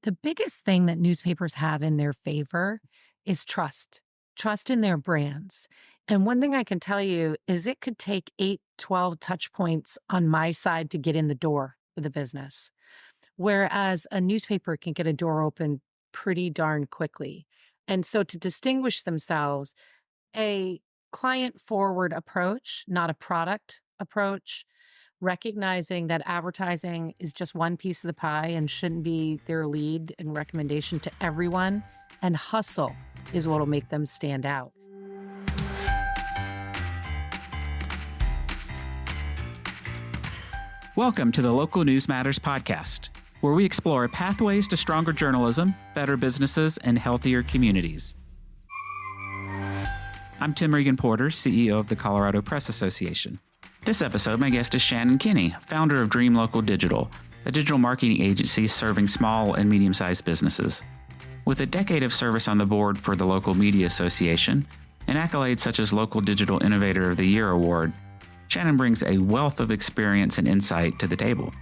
The biggest thing that newspapers have in their favor is trust in their brands. And one thing I can tell you is it could take 8, 12 touch points on my side to get in the door with a business, whereas a newspaper can get a door open pretty darn quickly. And so to distinguish themselves, a client forward approach, not a product approach, recognizing that advertising is just one piece of the pie and shouldn't be their lead and recommendation to everyone. And hustle is what will make them stand out. Welcome to the Local News Matters podcast, where we explore pathways to stronger journalism, better businesses, and healthier communities. I'm Tim Regan-Porter, CEO of the Colorado Press Association. This episode, my guest is Shannon Kinney, founder of Dream Local Digital, a digital marketing agency serving small and medium-sized businesses. With a decade of service on the board for the Local Media Association and accolades such as Local Digital Innovator of the Year award, Shannon brings a wealth of experience and insight to the table.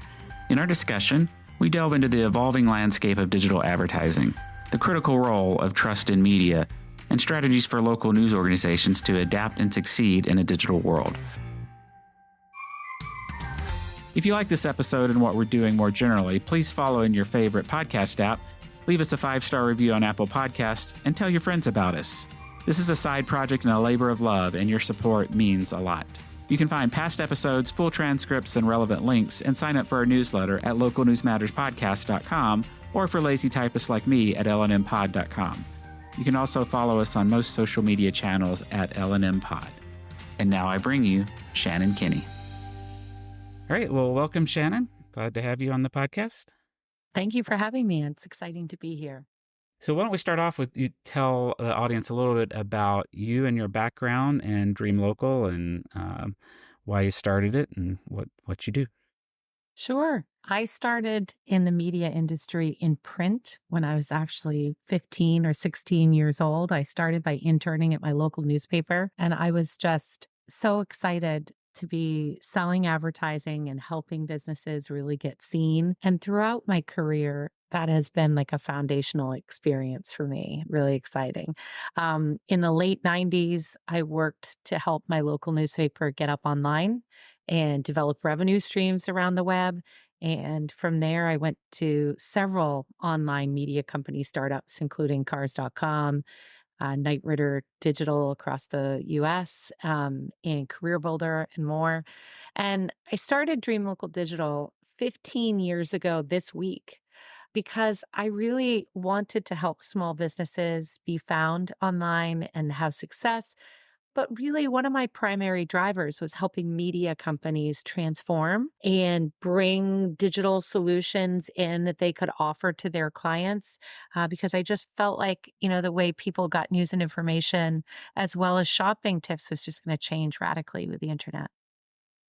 In our discussion, we delve into the evolving landscape of digital advertising, the critical role of trust in media, and strategies for local news organizations to adapt and succeed in a digital world. If you like this episode and what we're doing more generally, please follow in your favorite podcast app, leave us a 5-star review on Apple Podcasts, and tell your friends about us. This is a side project and a labor of love, and your support means a lot. You can find past episodes, full transcripts, and relevant links, and sign up for our newsletter at localnewsmatterspodcast.com, or for lazy typists like me at lnmpod.com. You can also follow us on most social media channels at lnmpod. And now I bring you Shannon Kinney. All right, well, welcome, Shannon. Glad to have you on the podcast. Thank you for having me. It's exciting to be here. So why don't we start off with you tell the audience a little bit about you and your background and Dream Local and why you started it and what you do. Sure. I started in the media industry in print when I was actually 15 or 16 years old. I started by interning at my local newspaper, and I was just so excited to be selling advertising and helping businesses really get seen. And throughout my career, that has been like a foundational experience for me, really exciting. In the late 90s, I worked to help my local newspaper get up online and develop revenue streams around the web. And from there, I went to several online media company startups, including Cars.com, Knight Ridder Digital across the US, and Career Builder and more. And I started Dream Local Digital 15 years ago this week because I really wanted to help small businesses be found online and have success. But really, one of my primary drivers was helping media companies transform and bring digital solutions in that they could offer to their clients. Because I just felt like, the way people got news and information as well as shopping tips was just going to change radically with the internet.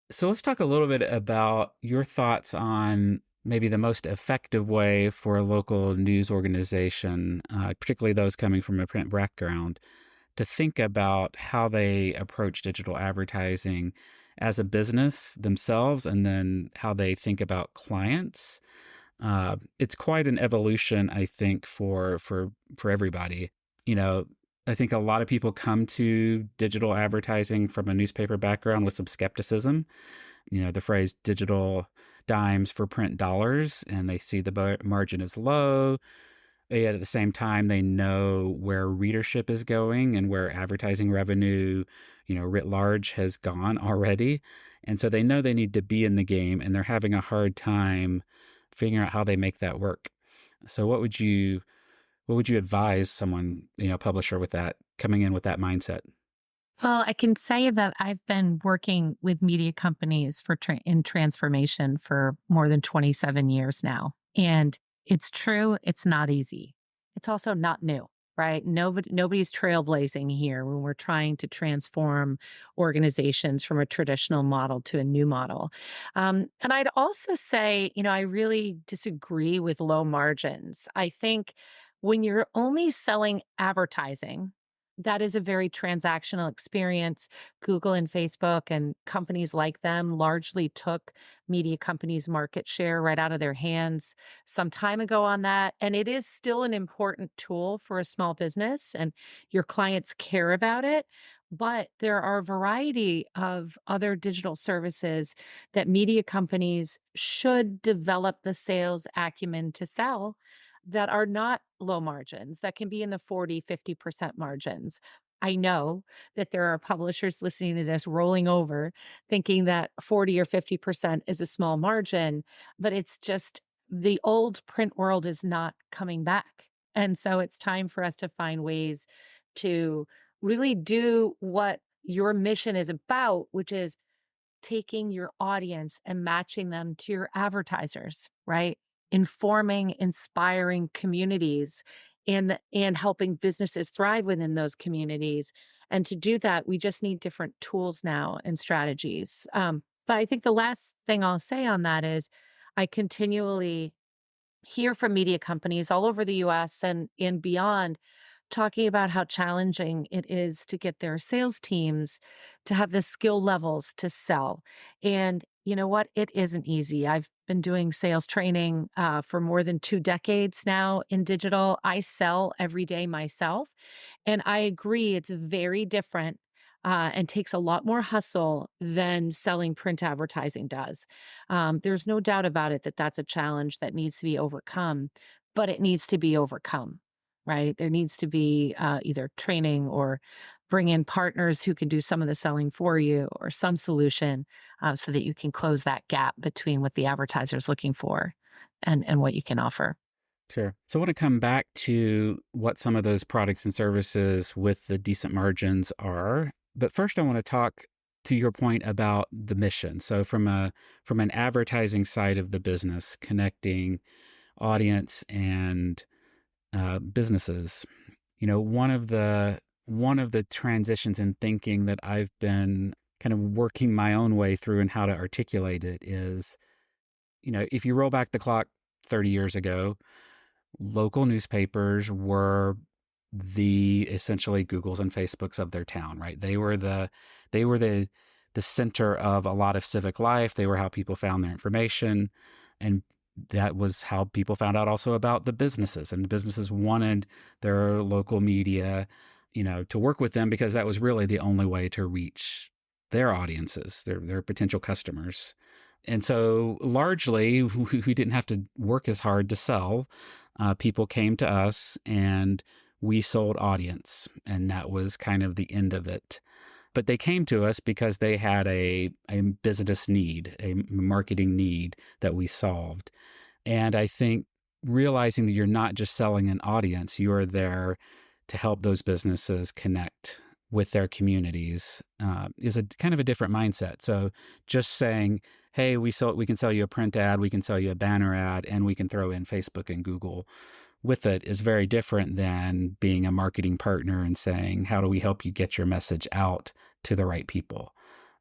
So let's talk a little bit about your thoughts on maybe the most effective way for a local news organization, particularly those coming from a print background, to think about how they approach digital advertising as a business themselves, and then how they think about clients. It's quite an evolution, I think, for everybody. I think a lot of people come to digital advertising from a newspaper background with some skepticism. The phrase digital dimes for print dollars, and they see the margin is low. Yet at the same time, they know where readership is going and where advertising revenue, writ large has gone already. And so they know they need to be in the game, and they're having a hard time figuring out how they make that work. So what would you advise someone, publisher with that, coming in with that mindset? Well, I can say that I've been working with media companies in transformation for more than 27 years now. And it's true, it's not easy. It's also not new, right? Nobody's trailblazing here when we're trying to transform organizations from a traditional model to a new model. And I'd also say, I really disagree with low margins. I think when you're only selling advertising, that is a very transactional experience. Google and Facebook and companies like them largely took media companies' market share right out of their hands some time ago on that. And it is still an important tool for a small business, and your clients care about it. But there are a variety of other digital services that media companies should develop the sales acumen to sell that are not low margins, that can be in the 40, 50% margins. I know that there are publishers listening to this rolling over thinking that 40 or 50% is a small margin, but it's just the old print world is not coming back. And so it's time for us to find ways to really do what your mission is about, which is taking your audience and matching them to your advertisers, right? Informing, inspiring communities and helping businesses thrive within those communities. And to do that, we just need different tools now and strategies. But I think the last thing I'll say on that is I continually hear from media companies all over the US and beyond talking about how challenging it is to get their sales teams to have the skill levels to sell. And you know what? It isn't easy. I've been doing sales training for more than 2 decades now in digital. I sell every day myself. And I agree, it's very different. And takes a lot more hustle than selling print advertising does. There's no doubt about it that that's a challenge that needs to be overcome, but it needs to be overcome, right? There needs to be either training or bring in partners who can do some of the selling for you or some solution so that you can close that gap between what the advertiser is looking for and what you can offer. Sure. So I want to come back to what some of those products and services with the decent margins are. But first I want to talk to your point about the mission. So from an advertising side of the business, connecting audience and businesses, one of the transitions in thinking that I've been kind of working my own way through and how to articulate it is, if you roll back the clock 30 years ago, local newspapers were the essentially Googles and Facebooks of their town, right? They were the center of a lot of civic life. They were how people found their information. And that was how people found out also about the businesses. And the businesses wanted their local media, to work with them because that was really the only way to reach their audiences, their potential customers. And so largely, we didn't have to work as hard to sell. People came to us and we sold audience, and that was kind of the end of it. But they came to us because they had a business need, a marketing need that we solved. And I think realizing that you're not just selling an audience, you are there to help those businesses connect with their communities is a kind of a different mindset. So just saying, hey, we can sell you a print ad, we can sell you a banner ad, and we can throw in Facebook and Google with it is very different than being a marketing partner and saying, how do we help you get your message out to the right people?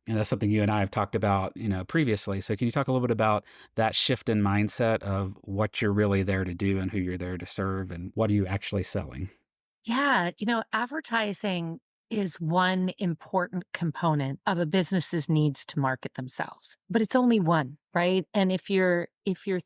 And that's something you and I have talked about, previously. So can you talk a little bit about that shift in mindset of what you're really there to do and who you're there to serve and what are you actually selling? Yeah, advertising is one important component of a business's needs to market themselves, but it's only one, right? And if you're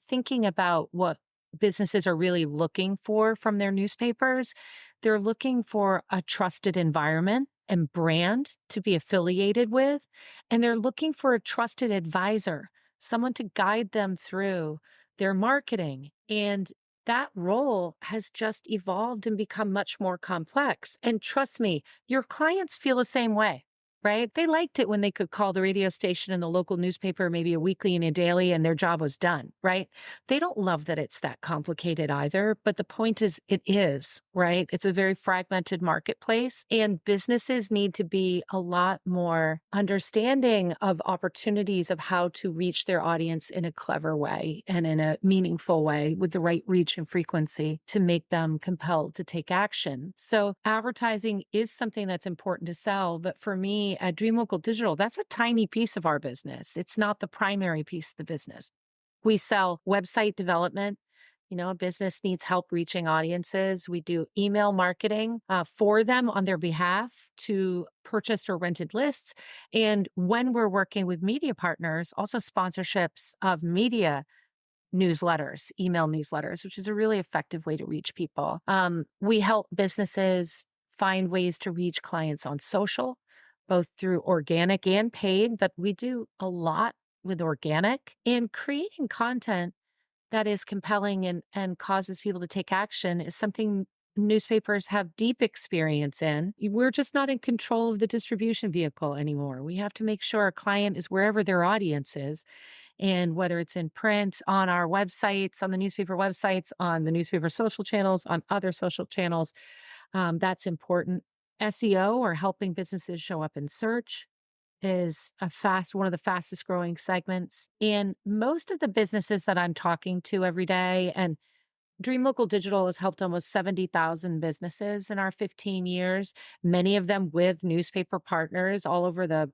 thinking about what businesses are really looking for from their newspapers, they're looking for a trusted environment and brand to be affiliated with, and they're looking for a trusted advisor, someone to guide them through their marketing. And that role has just evolved and become much more complex. And trust me, your clients feel the same way, right? They liked it when they could call the radio station and the local newspaper, maybe a weekly and a daily, and their job was done, right? They don't love that it's that complicated either. But the point is, it is, right? It's a very fragmented marketplace, and businesses need to be a lot more understanding of opportunities of how to reach their audience in a clever way and in a meaningful way with the right reach and frequency to make them compelled to take action. So advertising is something that's important to sell. But for me at Dream Local Digital, that's a tiny piece of our business. It's not the primary piece of the business. We sell website development, A business needs help reaching audiences. We do email marketing for them on their behalf to purchased or rented lists. And when we're working with media partners, also sponsorships of media newsletters, email newsletters, which is a really effective way to reach people. We help businesses find ways to reach clients on social, both through organic and paid, but we do a lot with organic and creating content that is compelling and causes people to take action is something newspapers have deep experience in. We're just not in control of the distribution vehicle anymore. We have to make sure our client is wherever their audience is. And whether it's in print, on our websites, on the newspaper websites, on the newspaper social channels, on other social channels, that's important. SEO, or helping businesses show up in search, is one of the fastest growing segments. And most of the businesses that I'm talking to every day, and Dream Local Digital has helped almost 70,000 businesses in our 15 years, many of them with newspaper partners all over the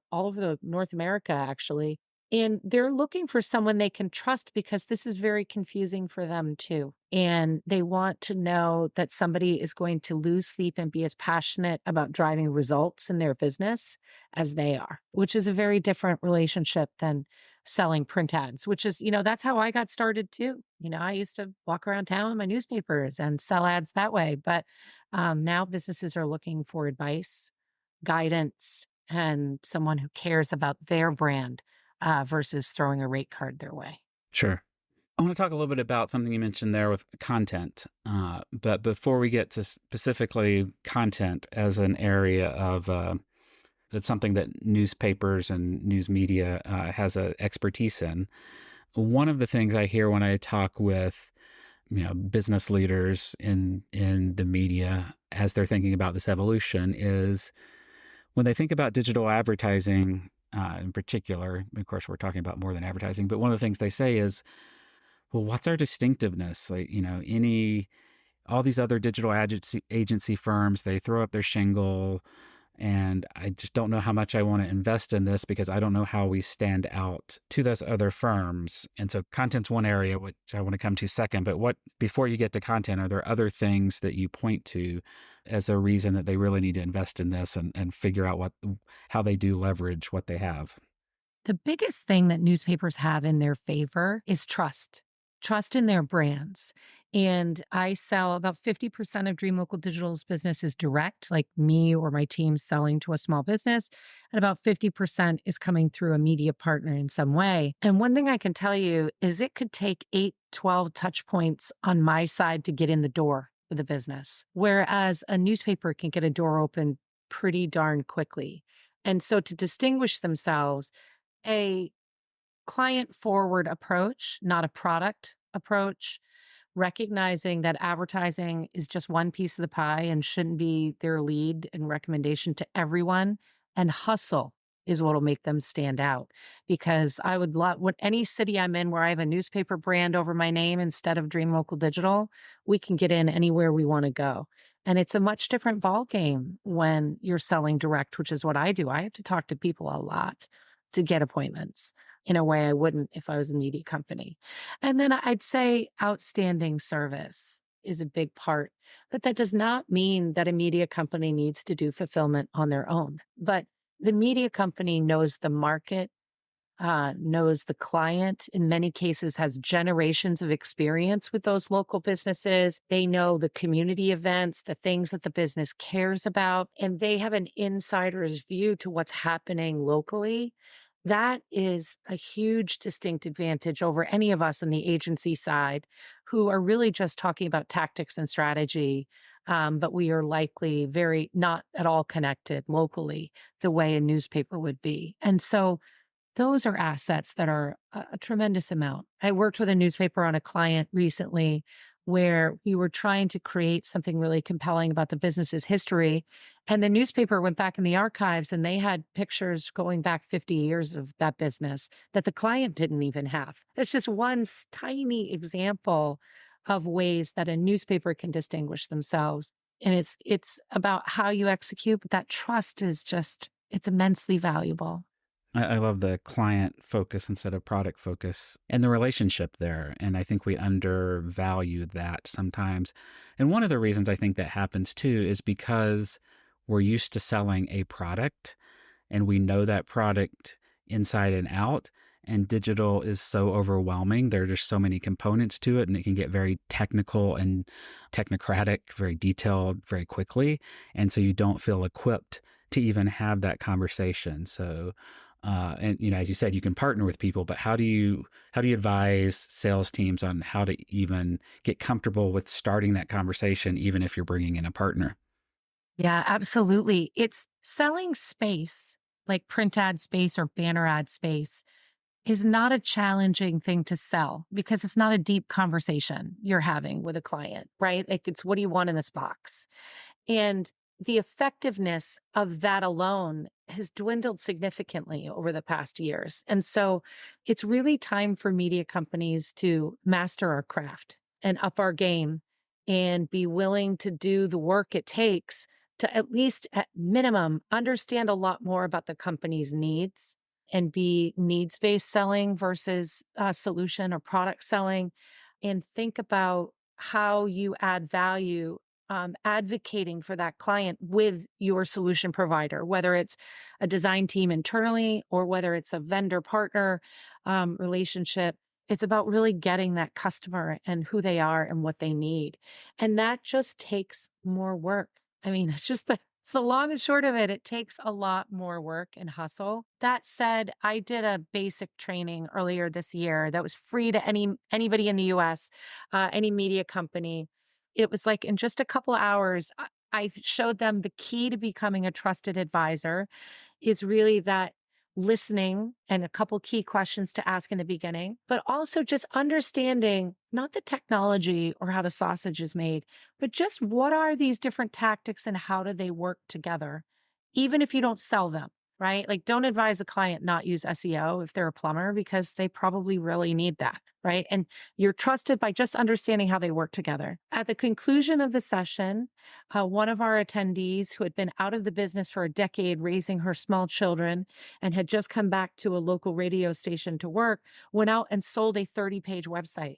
North America, actually. And they're looking for someone they can trust because this is very confusing for them too. And they want to know that somebody is going to lose sleep and be as passionate about driving results in their business as they are, which is a very different relationship than selling print ads, which is, that's how I got started too. I used to walk around town with my newspapers and sell ads that way. But now businesses are looking for advice, guidance, and someone who cares about their brand versus throwing a rate card their way. Sure. I want to talk a little bit about something you mentioned there with content. But before we get to specifically content as an area of that's something that newspapers and news media has a expertise in. One of the things I hear when I talk with business leaders in the media as they're thinking about this evolution is when they think about digital advertising in particular. Of course, we're talking about more than advertising, but one of the things they say is, well, what's our distinctiveness? Like, all these other digital agency firms, they throw up their shingle, and I just don't know how much I want to invest in this because I don't know how we stand out to those other firms. And so content's one area, which I want to come to second. But before you get to content, are there other things that you point to as a reason that they really need to invest in this and figure out how they do leverage what they have? The biggest thing that newspapers have in their favor is trust in their brands. And I sell about 50% of Dream Local Digital's business is direct, like me or my team selling to a small business. And about 50% is coming through a media partner in some way. And one thing I can tell you is it could take 8-12 touch points on my side to get in the door with a business, whereas a newspaper can get a door open pretty darn quickly. And so to distinguish themselves, a client forward approach, not a product approach, recognizing that advertising is just one piece of the pie and shouldn't be their lead and recommendation to everyone. And hustle is what will make them stand out. Because I would love any city I'm in where I have a newspaper brand over my name instead of Dream Local Digital, we can get in anywhere we want to go. And it's a much different ballgame when you're selling direct, which is what I do. I have to talk to people a lot to get appointments in a way I wouldn't if I was a media company. And then I'd say outstanding service is a big part, but that does not mean that a media company needs to do fulfillment on their own. But the media company knows the market, knows the client, in many cases has generations of experience with those local businesses. They know the community events, the things that the business cares about, and they have an insider's view to what's happening locally. That is a huge distinct advantage over any of us on the agency side who are really just talking about tactics and strategy. But we are likely very not at all connected locally the way a newspaper would be. And so those are assets that are a tremendous amount. I worked with a newspaper on a client recently where we were trying to create something really compelling about the business's history. And the newspaper went back in the archives and they had pictures going back 50 years of that business that the client didn't even have. That's just one tiny example of ways that a newspaper can distinguish themselves. And it's about how you execute, but that trust is it's immensely valuable. I love the client focus instead of product focus and the relationship there. And I think we undervalue that sometimes. And one of the reasons I think that happens too is because we're used to selling a product and we know that product inside and out. And digital is so overwhelming. There are just so many components to it, and it can get very technical and technocratic, very detailed, very quickly. And so you don't feel equipped to even have that conversation. So, and as you said, you can partner with people, but how do you advise sales teams on how to even get comfortable with starting that conversation, even if you're bringing in a partner? Yeah, absolutely. It's selling space, like print ad space or banner ad space, is not a challenging thing to sell because it's not a deep conversation you're having with a client, right? Like it's what do you want in this box? And the effectiveness of that alone has dwindled significantly over the past years. And so it's really time for media companies to master our craft and up our game and be willing to do the work it takes to at least at minimum understand a lot more about the company's needs and be needs based selling versus solution or product selling, and think about how you add value, advocating for that client with your solution provider, whether it's a design team internally or whether it's a vendor partner relationship. It's about really getting that customer and who they are and what they need. And that just takes more work. I mean, it's the long and short of it. It takes a lot more work and hustle. That said, I did a basic training earlier this year that was free to anybody in the US, any media company. It was like in just a couple hours, I showed them the key to becoming a trusted advisor is really that listening and a couple key questions to ask in the beginning, but also just understanding not the technology or how the sausage is made, but just what are these different tactics and how do they work together, even if you don't sell them, right? Like, don't advise a client not use SEO if they're a plumber because they probably really need that, right? And you're trusted by just understanding how they work together. At the conclusion of the session, one of our attendees who had been out of the business for a decade raising her small children and had just come back to a local radio station to work went out and sold a 30-page website.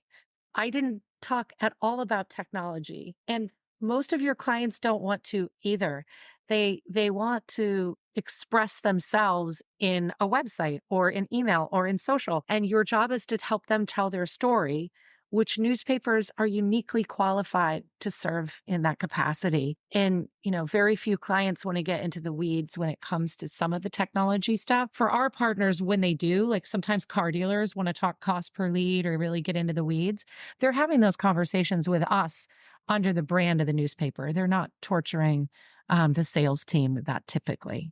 I didn't talk at all about technology, and most of your clients don't want to either. They want to express themselves in a website or in email or in social, and your job is to help them tell their story, which newspapers are uniquely qualified to serve in that capacity. And, very few clients want to get into the weeds when it comes to some of the technology stuff. For our partners, when they do, like sometimes car dealers want to talk cost per lead or really get into the weeds, they're having those conversations with us under the brand of the newspaper. They're not torturing the sales team with that typically.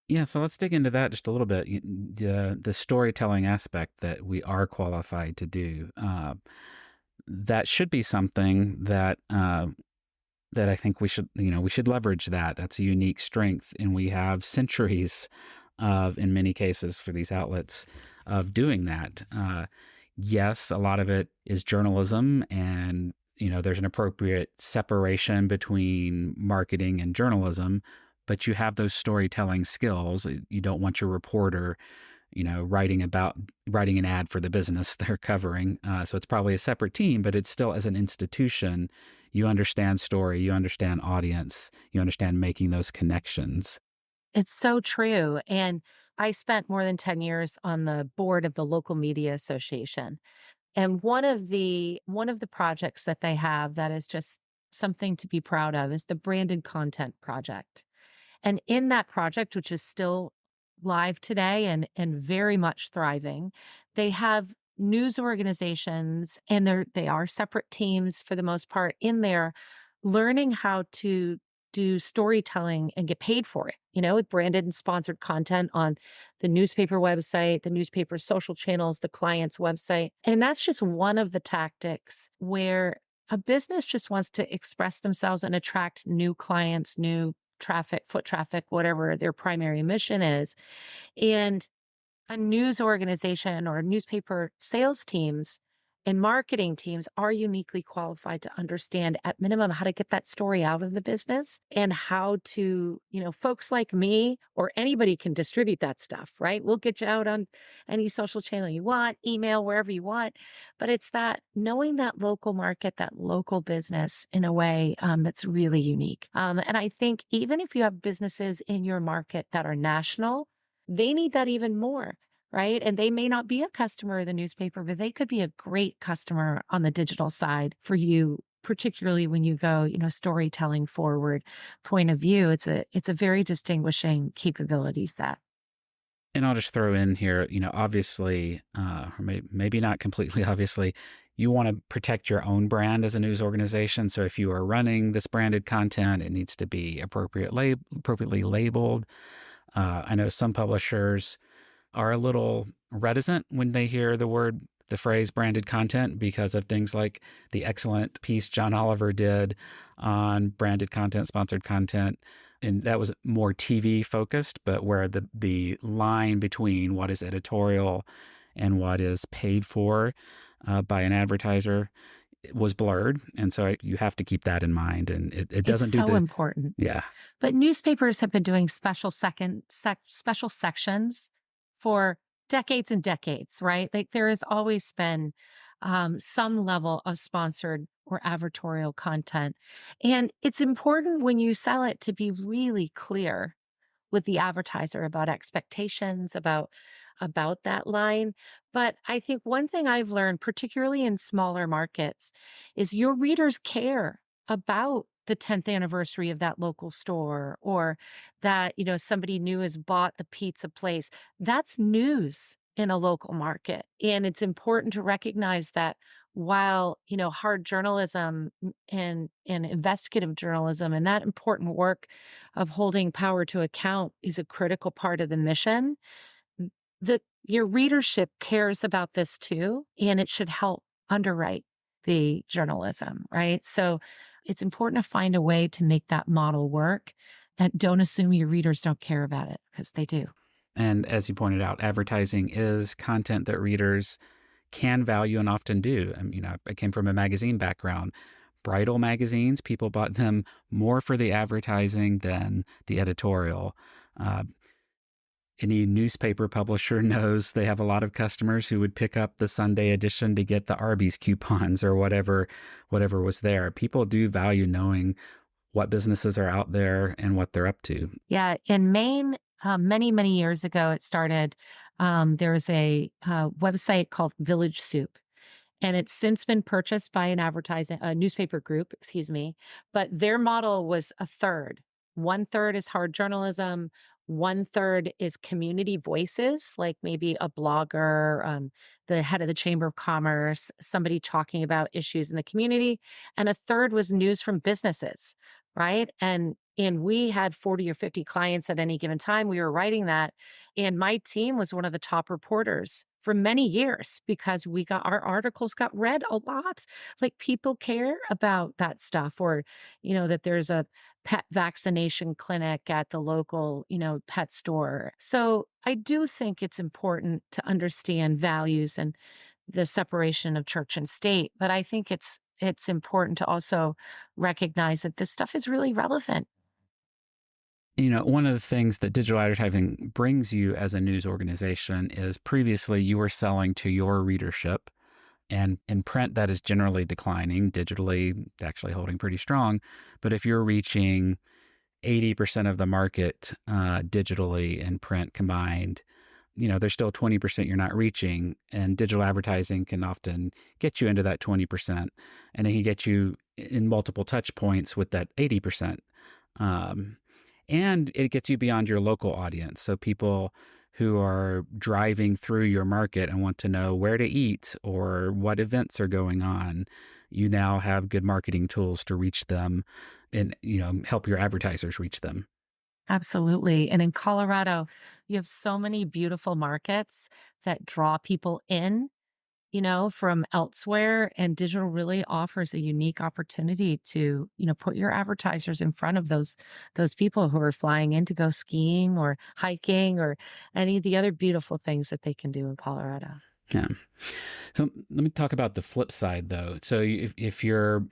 Yeah, so let's dig into that just a little bit. The storytelling aspect that we are qualified to do. That should be something that I think we should leverage that. That's a unique strength, and we have centuries of, in many cases, for these outlets of doing that. Yes, a lot of it is journalism, and there's an appropriate separation between marketing and journalism, but you have those storytelling skills. You don't want your reporter, writing an ad for the business they're covering. So it's probably a separate team, but it's still, as an institution, you understand story, you understand audience, you understand making those connections. It's so true. And I spent more than 10 years on the board of the Local Media Association. And one of the projects that they have that is just something to be proud of is the branded content project. And in that project, which is still live today and very much thriving, they have news organizations, and they are separate teams for the most part in there, learning how to do storytelling and get paid for it, with branded and sponsored content on the newspaper website, the newspaper's social channels, the client's website. And that's just one of the tactics where a business just wants to express themselves and attract new clients, new traffic, foot traffic, whatever their primary mission is. And a news organization or newspaper sales teams And marketing teams are uniquely qualified to understand at minimum how to get that story out of the business and how to, folks like me or anybody can distribute that stuff, right? We'll get you out on any social channel you want, email, wherever you want. But it's that knowing that local market, that local business in a way that's really unique. And I think even if you have businesses in your market that are national, they need that even more, right? And they may not be a customer of the newspaper, but they could be a great customer on the digital side for you, particularly when you go, storytelling forward point of view. It's a very distinguishing capability set. And I'll just throw in here, obviously, or maybe not completely obviously, you want to protect your own brand as a news organization. So if you are running this branded content, it needs to be appropriately labeled. I know some publishers are a little reticent when they hear the phrase branded content because of things like the excellent piece John Oliver did on branded content, sponsored content. And that was more TV focused, but where the line between what is editorial and what is paid for by an advertiser was blurred. And so you have to keep that in mind. And it It's doesn't do so the, important. yeah. But newspapers have been doing special sections for decades and decades, right? Like there has always been some level of sponsored or advertorial content. And it's important when you sell it to be really clear with the advertiser about expectations, about that line. But I think one thing I've learned, particularly in smaller markets, is your readers care about the 10th anniversary of that local store or that, somebody new has bought the pizza place. That's news in a local market. And it's important to recognize that while, hard journalism and investigative journalism and that important work of holding power to account is a critical part of the mission, your readership cares about this too, and it should help underwrite the journalism, right? So it's important to find a way to make that model work and don't assume your readers don't care about it because they do. And as you pointed out, advertising is content that readers can value and often do. I came from a magazine background. Bridal magazines, people bought them more for the advertising than the editorial. Any newspaper publisher knows they have a lot of customers who would pick up the Sunday edition to get the Arby's coupons or whatever was there. People do value knowing what businesses are out there and what they're up to. Yeah. In Maine, many, many years ago, it started. There was a website called Village Soup. And it's since been purchased by a newspaper group, excuse me. But their model was a third. One third is hard journalism. One third is community voices, like maybe a blogger, the head of the Chamber of Commerce, somebody talking about issues in the community. And a third was news from businesses, right? And we had 40 or 50 clients at any given time. We were writing that. And my team was one of the top reporters for many years because our articles got read a lot. Like people care about that stuff or, that there's a pet vaccination clinic at the local, pet store. So I do think it's important to understand values and the separation of church and state. But I think it's important to also recognize that this stuff is really relevant. One of the things that digital advertising brings you as a news organization is previously you were selling to your readership. And in print, that is generally declining. Digitally, actually holding pretty strong. But if you're reaching 80% of the market digitally and print combined, there's still 20% you're not reaching. And digital advertising can often get you into that 20%. And it can get you in multiple touch points with that 80%. And it gets you beyond your local audience. So people who are driving through your market and want to know where to eat or what events are going on, you now have good marketing tools to reach them and, help your advertisers reach them. Absolutely. And in Colorado, you have so many beautiful markets that draw people in, from elsewhere. And digital really offers a unique opportunity to, put your advertisers in front of those people who are flying in to go skiing or hiking or any of the other beautiful things that they can do in Colorado. Yeah. So let me talk about the flip side, though. So if you're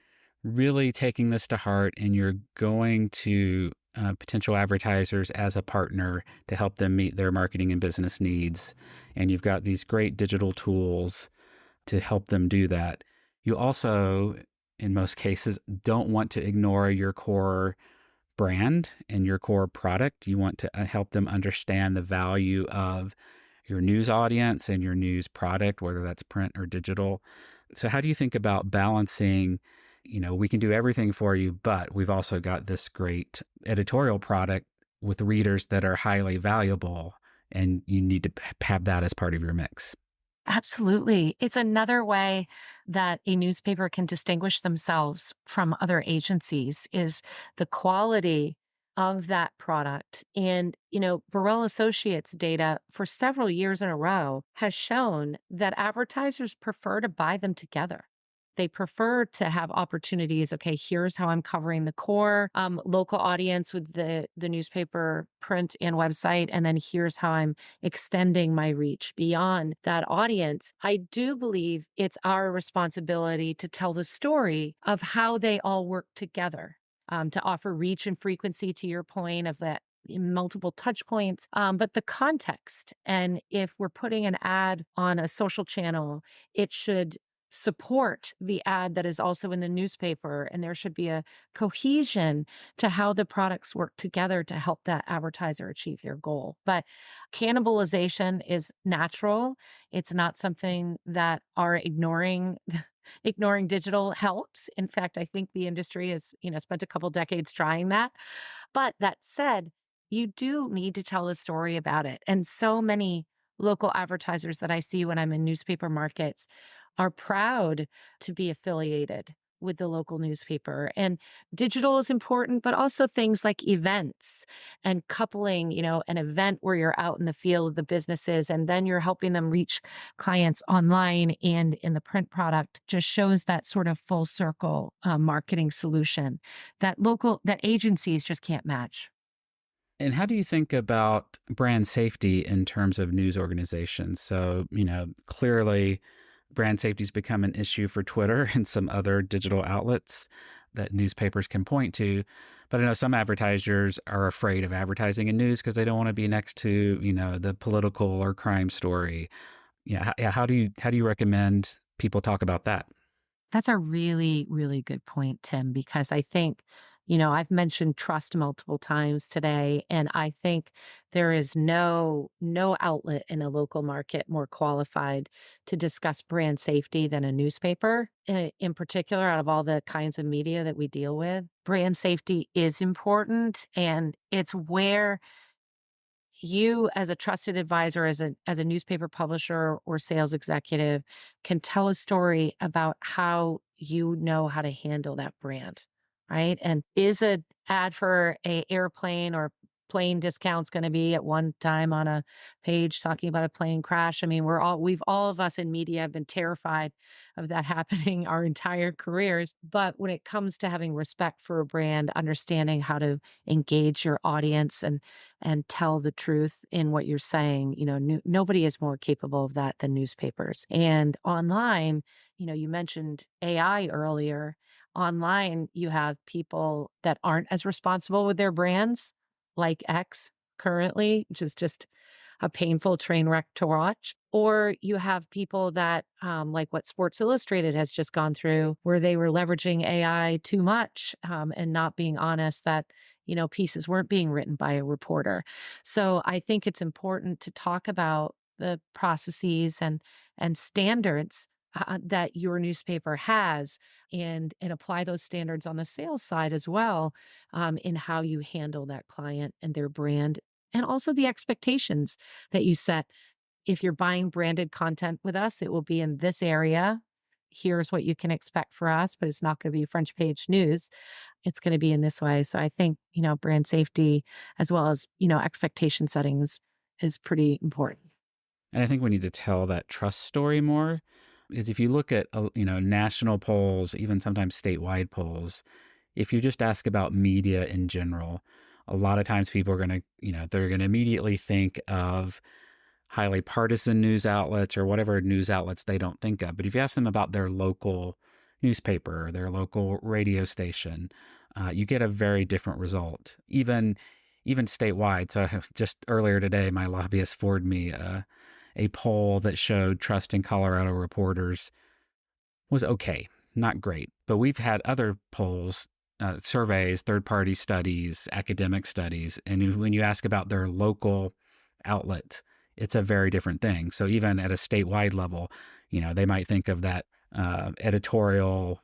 really taking this to heart and you're going to potential advertisers as a partner to help them meet their marketing and business needs, and you've got these great digital tools to help them do that, you also, in most cases, don't want to ignore your core brand and your core product. You want to help them understand the value of your news audience and your news product, whether that's print or digital. So how do you think about balancing, we can do everything for you, but we've also got this great editorial product with readers that are highly valuable, and you need to have that as part of your mix? Absolutely. It's another way that a newspaper can distinguish themselves from other agencies is the quality of that product. And, Burrell Associates data for several years in a row has shown that advertisers prefer to buy them together. They prefer to have opportunities. Okay, here's how I'm covering the core local audience with the newspaper, print, and website, and then here's how I'm extending my reach beyond that audience. I do believe it's our responsibility to tell the story of how they all work together, to offer reach and frequency, to your point of that multiple touch points, but the context. And if we're putting an ad on a social channel, it should support the ad that is also in the newspaper. And there should be a cohesion to how the products work together to help that advertiser achieve their goal. But cannibalization is natural. It's not something that our ignoring digital helps. In fact, I think the industry has, spent a couple decades trying that. But that said, you do need to tell a story about it. And so many local advertisers that I see when I'm in newspaper markets are proud to be affiliated with the local newspaper. And digital is important, but also things like events and coupling, an event where you're out in the field of the businesses and then you're helping them reach clients online and in the print product just shows that sort of full circle marketing solution that agencies just can't match. And how do you think about brand safety in terms of news organizations? So, clearly brand safety has become an issue for Twitter and some other digital outlets that newspapers can point to. But I know some advertisers are afraid of advertising in news because they don't want to be next to, the political or crime story. How do you recommend people talk about that? That's a really, really good point, Tim, because I think, I've mentioned trust multiple times today, and I think there is no outlet in a local market more qualified to discuss brand safety than a newspaper. In particular, out of all the kinds of media that we deal with, brand safety is important, and it's where you as a trusted advisor, as a newspaper publisher or sales executive can tell a story about how you know how to handle that brand, right? And is a ad for a airplane or plane discounts going to be at one time on a page talking about a plane crash? I mean, we've all of us in media have been terrified of that happening our entire careers. But when it comes to having respect for a brand, understanding how to engage your audience and tell the truth in what you're saying. Nobody is more capable of that than newspapers. And online, you mentioned AI earlier. Online, you have people that aren't as responsible with their brands, like X currently, which is just a painful train wreck to watch. Or you have people that, like what Sports Illustrated has just gone through, where they were leveraging AI too much and not being honest that, pieces weren't being written by a reporter. So I think it's important to talk about the processes and standards that your newspaper has and apply those standards on the sales side as well in how you handle that client and their brand and also the expectations that you set. If you're buying branded content with us, it will be in this area. Here's what you can expect for us, but it's not going to be front page news. It's going to be in this way. So I think, brand safety as well as, expectation settings is pretty important. And I think we need to tell that trust story more, because if you look at national polls, even sometimes statewide polls, if you just ask about media in general, a lot of times people are going to they're going to immediately think of highly partisan news outlets or whatever news outlets they don't think of. But if you ask them about their local newspaper or their local radio station, you get a very different result, even statewide. So just earlier today, my lobbyist forwarded me a poll that showed trust in Colorado reporters was okay, not great. But we've had other polls, surveys, third-party studies, academic studies, and when you ask about their local outlet, it's a very different thing. So even at a statewide level, they might think of that editorial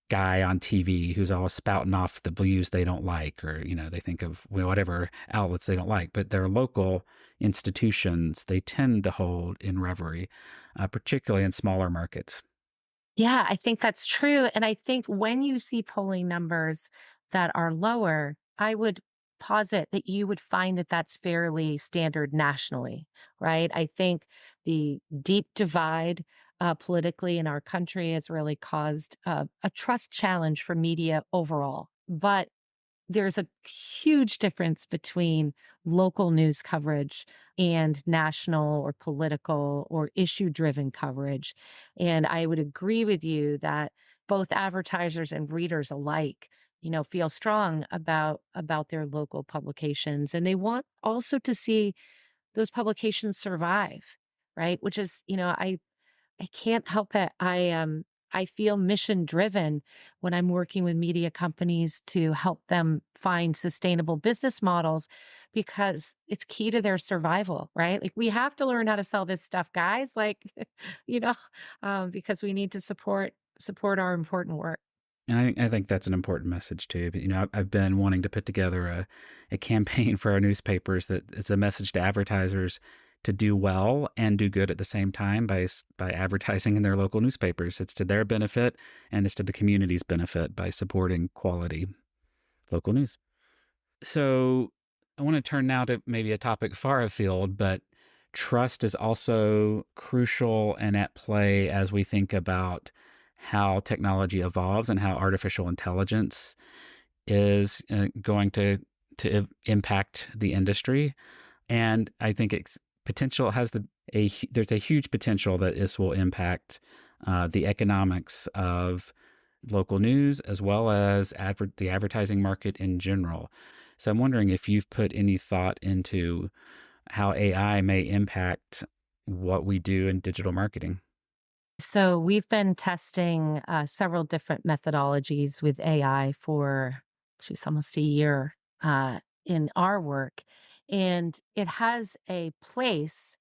guy on TV who's always spouting off the views they don't like, or they think of whatever outlets they don't like. But their local institutions, they tend to hold in reverie, particularly in smaller markets. Yeah, I think that's true. And I think when you see polling numbers that are lower, I would posit that you would find that that's fairly standard nationally, right? I think the deep divide politically in our country has really caused a trust challenge for media overall. But there's a huge difference between local news coverage and national or political or issue driven coverage. And I would agree with you that both advertisers and readers alike, feel strong about their local publications, and they want also to see those publications survive, right? Which is, I can't help it. I feel mission driven when I'm working with media companies to help them find sustainable business models because it's key to their survival, right? Like we have to learn how to sell this stuff, guys. Like, you know, because we need to support our important work. And I think that's an important message too. But I've been wanting to put together a campaign for our newspapers that it's a message to advertisers to do well and do good at the same time by advertising in their local newspapers. It's to their benefit and it's to the community's benefit by supporting quality local news. So I want to turn now to maybe a topic far afield, but trust is also crucial and at play as we think about how technology evolves and how artificial intelligence is going to impact the industry. And I think it's potential there's a huge potential that this will impact the economics of local news as well as the advertising market in general. So I'm wondering if you've put any thought into how AI may impact what we do in digital marketing. So we've been testing several different methodologies with AI for almost a year in our work. And it has a place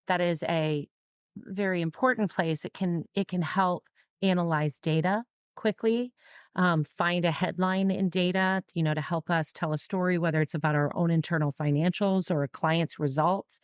that is a very important place. It can help analyze data quickly, find a headline in data, to help us tell a story, whether it's about our own internal financials or a client's results.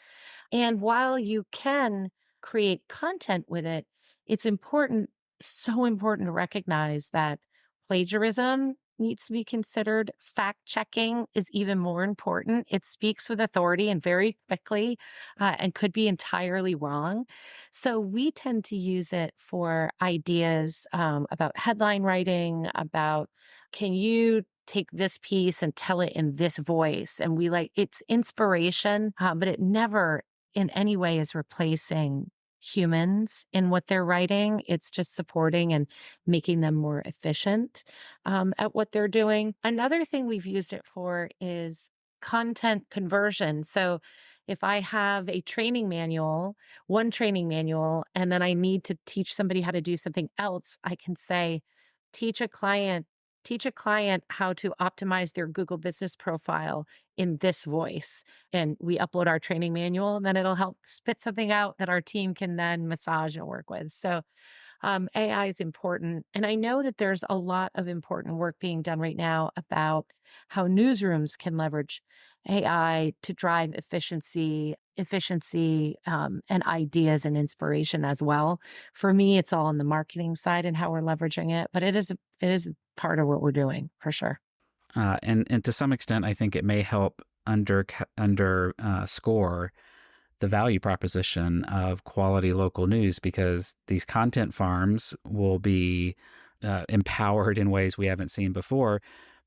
And while you can create content with it, it's important, so important to recognize that plagiarism needs to be considered. Fact checking is even more important. It speaks with authority and very quickly and could be entirely wrong. So we tend to use it for ideas about headline writing, about can you take this piece and tell it in this voice? And it's inspiration, but it never in any way is replacing humans in what they're writing. It's just supporting and making them more efficient at what they're doing. Another thing we've used it for is content conversion. So if I have one training manual, and then I need to teach somebody how to do something else, I can say, teach a client how to optimize their Google business profile in this voice. And we upload our training manual, and then it'll help spit something out that our team can then massage and work with. So AI is important. And I know that there's a lot of important work being done right now about how newsrooms can leverage AI to drive efficiency, and ideas and inspiration as well. For me, it's all on the marketing side and how we're leveraging it, but it is part of what we're doing for sure. And to some extent, I think it may help score the value proposition of quality local news, because these content farms will be empowered in ways we haven't seen before.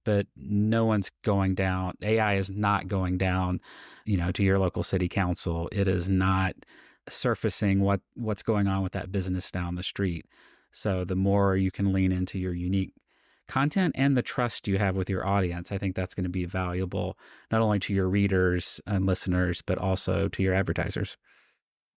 But no one's going down. AI is not going down, to your local city council. It is not surfacing what's going on with that business down the street. So the more you can lean into your unique content and the trust you have with your audience, I think that's going to be valuable not only to your readers and listeners, but also to your advertisers.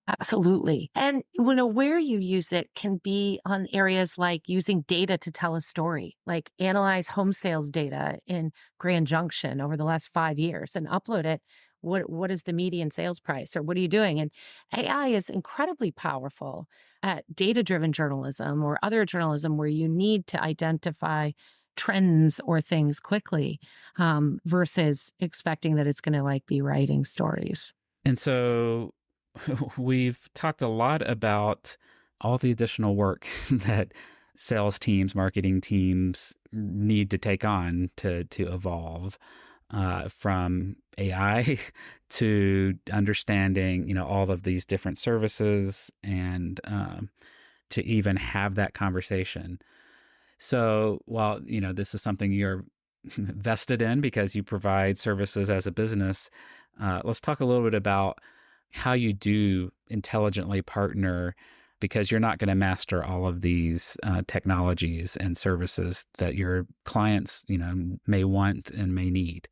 Absolutely. And where you use it can be on areas like using data to tell a story, like analyze home sales data in Grand Junction over the last 5 years and upload it. What is the median sales price, or what are you doing? And AI is incredibly powerful at data-driven journalism or other journalism where you need to identify trends or things quickly, versus expecting that it's going to like be writing stories. And so we've talked a lot about all the additional work that sales teams, marketing teams need to take on to evolve, from AI to understanding, all of these different services, and to even have that conversation. So while, this is something you're vested in because you provide services as a business, let's talk a little bit about how you do intelligently partner, because you're not going to master all of these technologies and services that your clients, may want and may need.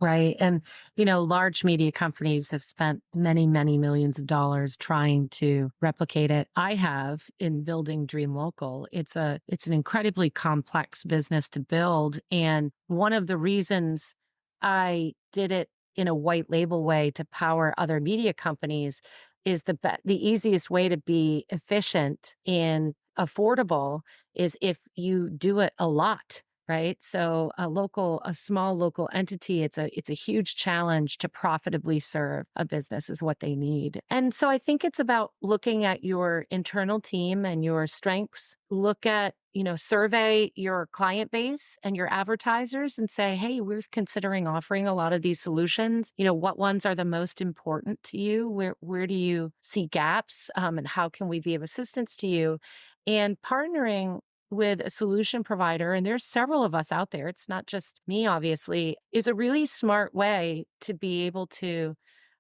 Right. And, large media companies have spent many, many millions of dollars trying to replicate it. I have in building Dream Local. It's an incredibly complex business to build. And one of the reasons I did it in a white label way to power other media companies is the easiest way to be efficient and affordable is if you do it a lot. Right. So a small local entity, it's a huge challenge to profitably serve a business with what they need. And so I think it's about looking at your internal team and your strengths, look at, survey your client base and your advertisers and say, hey, we're considering offering a lot of these solutions. What ones are the most important to you? Where do you see gaps? And how can we be of assistance to you? And partnering with a solution provider, and there's several of us out there, it's not just me, obviously, is a really smart way to be able to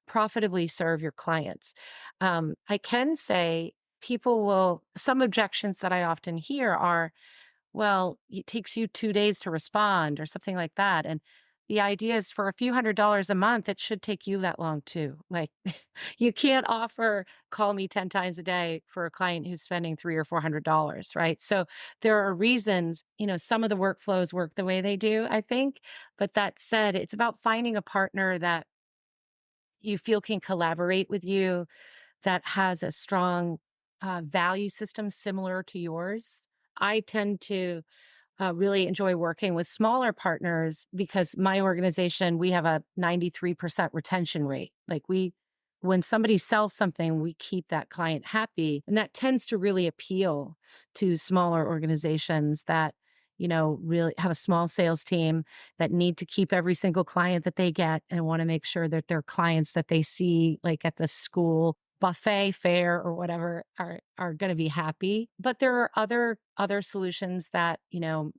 profitably serve your clients. I can say some objections that I often hear are, well, it takes you 2 days to respond or something like that. And the idea is for a few $100s a month, it should take you that long too. Like you can't offer call me 10 times a day for a client who's spending $300 or $400, right? So there are reasons, some of the workflows work the way they do, I think. But that said, it's about finding a partner that you feel can collaborate with you, that has a strong value system similar to yours. I tend to really enjoy working with smaller partners because my organization, we have a 93% retention rate. When somebody sells something, we keep that client happy. And that tends to really appeal to smaller organizations that, really have a small sales team that need to keep every single client that they get and want to make sure that their clients that they see, like at the school buffet fair or whatever, are going to be happy. But there are other solutions that,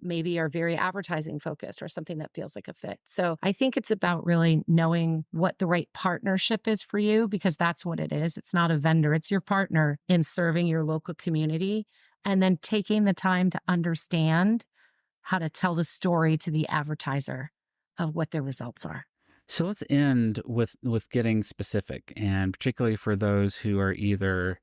maybe are very advertising focused or something that feels like a fit. So I think it's about really knowing what the right partnership is for you, because that's what it is. It's not a vendor, it's your partner in serving your local community, and then taking the time to understand how to tell the story to the advertiser of what their results are. So let's end with getting specific, and particularly for those who are either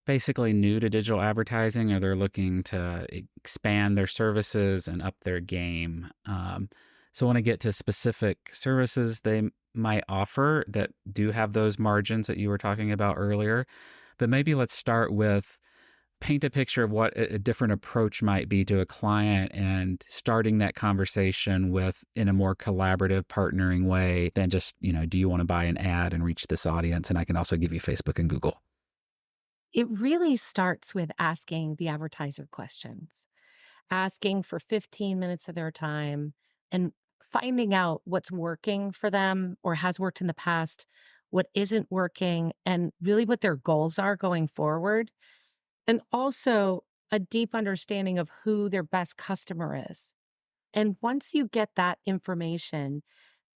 basically new to digital advertising or they're looking to expand their services and up their game. So I want to get to specific services they might offer that do have those margins that you were talking about earlier. But maybe let's start with paint a picture of what a different approach might be to a client and starting that conversation with in a more collaborative partnering way than just, do you want to buy an ad and reach this audience? And I can also give you Facebook and Google. It really starts with asking the advertiser questions, asking for 15 minutes of their time and finding out what's working for them or has worked in the past, what isn't working, and really what their goals are going forward. And also a deep understanding of who their best customer is. And once you get that information,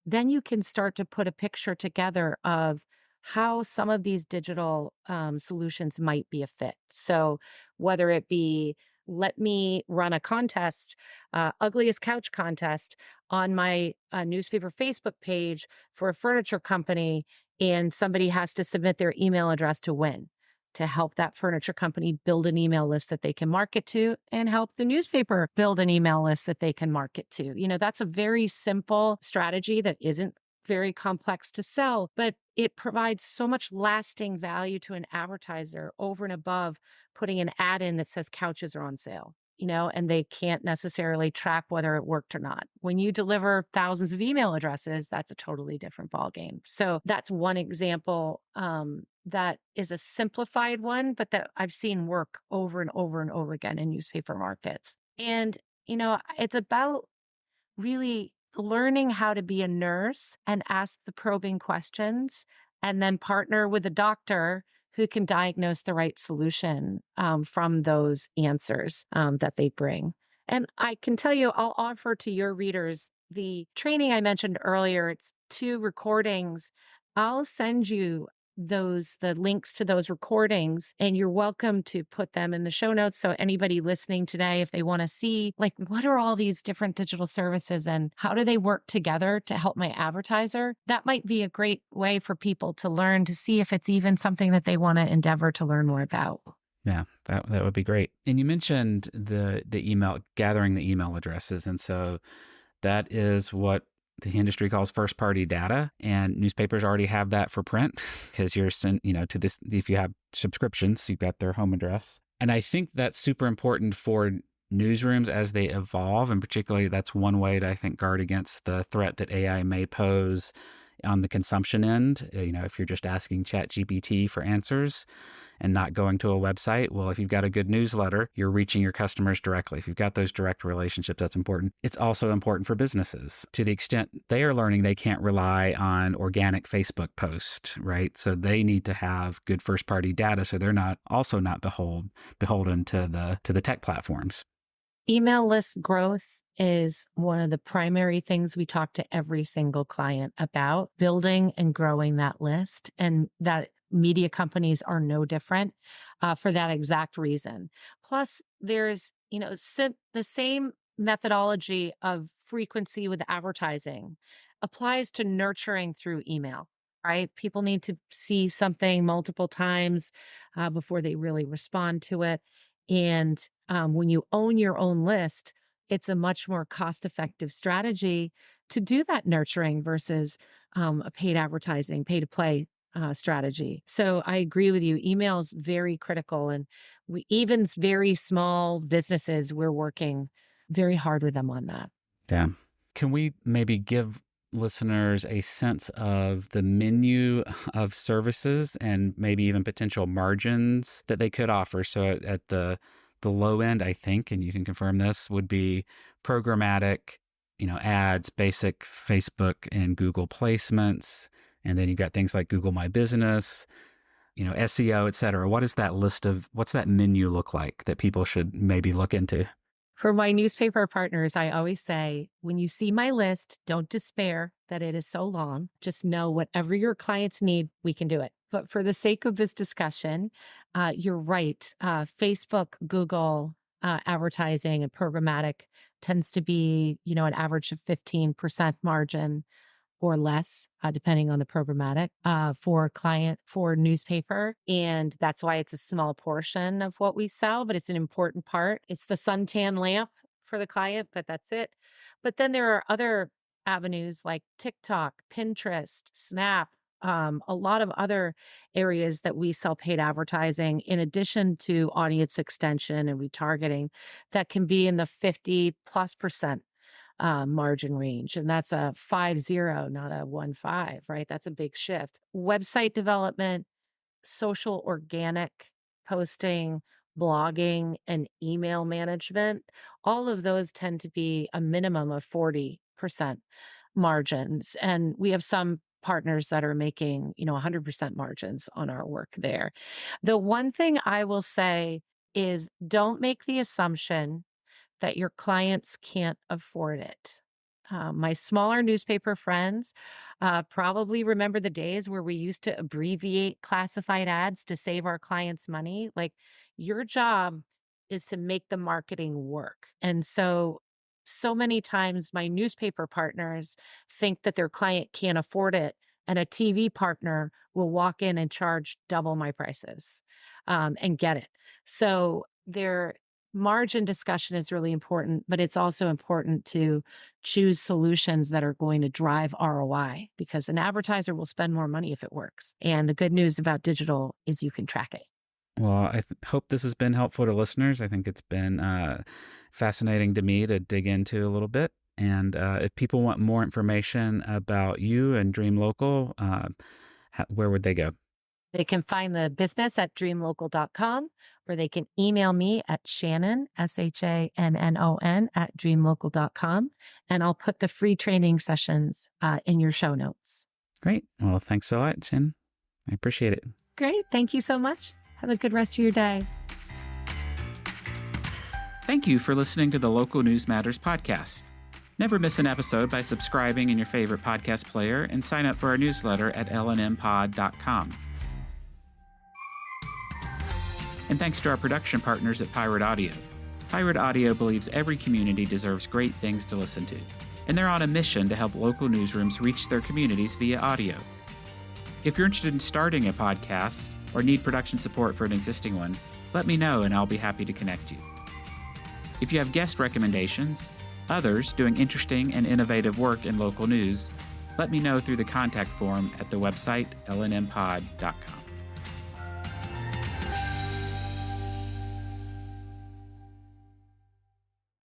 then you can start to put a picture together of how some of these digital solutions might be a fit. So, whether it be let me run a contest, ugliest couch contest on my newspaper Facebook page for a furniture company, and somebody has to submit their email address to win. To help that furniture company build an email list that they can market to and help the newspaper build an email list that they can market to. That's a very simple strategy that isn't very complex to sell, but it provides so much lasting value to an advertiser over and above putting an ad in that says couches are on sale. And they can't necessarily track whether it worked or not. When you deliver thousands of email addresses, that's a totally different ballgame. So that's one example that is a simplified one, but that I've seen work over and over and over again in newspaper markets. And, it's about really learning how to be a nurse and ask the probing questions and then partner with a doctor who can diagnose the right solution from those answers that they bring. And I can tell you, I'll offer to your readers the training I mentioned earlier. It's 2 recordings. I'll send you the links to those recordings, and you're welcome to put them in the show notes. So anybody listening today, if they want to see like what are all these different digital services and how do they work together to help my advertiser, that might be a great way for people to learn to see if it's even something that they want to endeavor to learn more about. Yeah, that would be great. And you mentioned the email, gathering the email addresses. And so that is what the industry calls first party data, and newspapers already have that for print because you're sent, to this, if you have subscriptions, you've got their home address. And I think that's super important for newsrooms as they evolve. And particularly that's one way to, I think, guard against the threat that AI may pose on the consumption end. If you're just asking ChatGPT for answers and not going to a website, well, if you've got a good newsletter, you're reaching your customers directly. If you've got those direct relationships, that's important. It's also important for businesses to the extent they are learning they can't rely on organic Facebook posts, right? So they need to have good first party data so they're not beholden to the tech platforms. Email list growth is one of the primary things we talk to every single client about, building and growing that list, and that media companies are no different for that exact reason. Plus, there's, the same methodology of frequency with advertising applies to nurturing through email. Right? People need to see something multiple times before they really respond to it. And when you own your own list, it's a much more cost effective strategy to do that nurturing versus a paid advertising, pay to play strategy. So I agree with you. Email is very critical. And even very small businesses, we're working very hard with them on that. Yeah. Can we maybe give listeners a sense of the menu of services and maybe even potential margins that they could offer? So at the low end, I think, and you can confirm this, would be programmatic, ads, basic Facebook and Google placements. And then you've got things like Google My Business, SEO, et cetera. What's that menu look like that people should maybe look into? For my newspaper partners, I always say, when you see my list, don't despair that it is so long. Just know whatever your clients need, we can do it. But for the sake of this discussion, you're right. Facebook, Google, advertising and programmatic tends to be, an average of 15% margin or less, depending on the programmatic for newspaper. And that's why it's a small portion of what we sell, but it's an important part. It's the suntan lamp for the client, but that's it. But then there are other avenues like TikTok, Pinterest, Snap, a lot of other areas that we sell paid advertising in addition to audience extension and retargeting that can be in the 50+% margin range. And that's a 50, not a 15, right? That's a big shift. Website development, social organic posting, blogging, and email management, all of those tend to be a minimum of 40% margins. And we have some partners that are making, 100% margins on our work there. The one thing I will say is don't make the assumption that your clients can't afford it. My smaller newspaper friends probably remember the days where we used to abbreviate classified ads to save our clients money. Like, your job is to make the marketing work. And so many times my newspaper partners think that their client can't afford it. And a TV partner will walk in and charge double my prices and get it. So their margin discussion is really important, but it's also important to choose solutions that are going to drive ROI, because an advertiser will spend more money if it works. And the good news about digital is you can track it. Well, I hope this has been helpful to listeners. I think it's been fascinating to me to dig into a little bit. And if people want more information about you and Dream Local, where would they go? They can find the business at dreamlocal.com, or they can email me at Shannon, SHANNON, at dreamlocal.com. And I'll put the free training sessions in your show notes. Great. Well, thanks a lot, Shannon. I appreciate it. Great. Thank you so much. Have a good rest of your day. Thank you for listening to the Local News Matters podcast. Never miss an episode by subscribing in your favorite podcast player and sign up for our newsletter at lnmpod.com. And thanks to our production partners at Pirate Audio. Pirate Audio believes every community deserves great things to listen to, and they're on a mission to help local newsrooms reach their communities via audio. If you're interested in starting a podcast or need production support for an existing one, let me know and I'll be happy to connect you. If you have guest recommendations, others doing interesting and innovative work in local news, let me know through the contact form at the website lnmpod.com.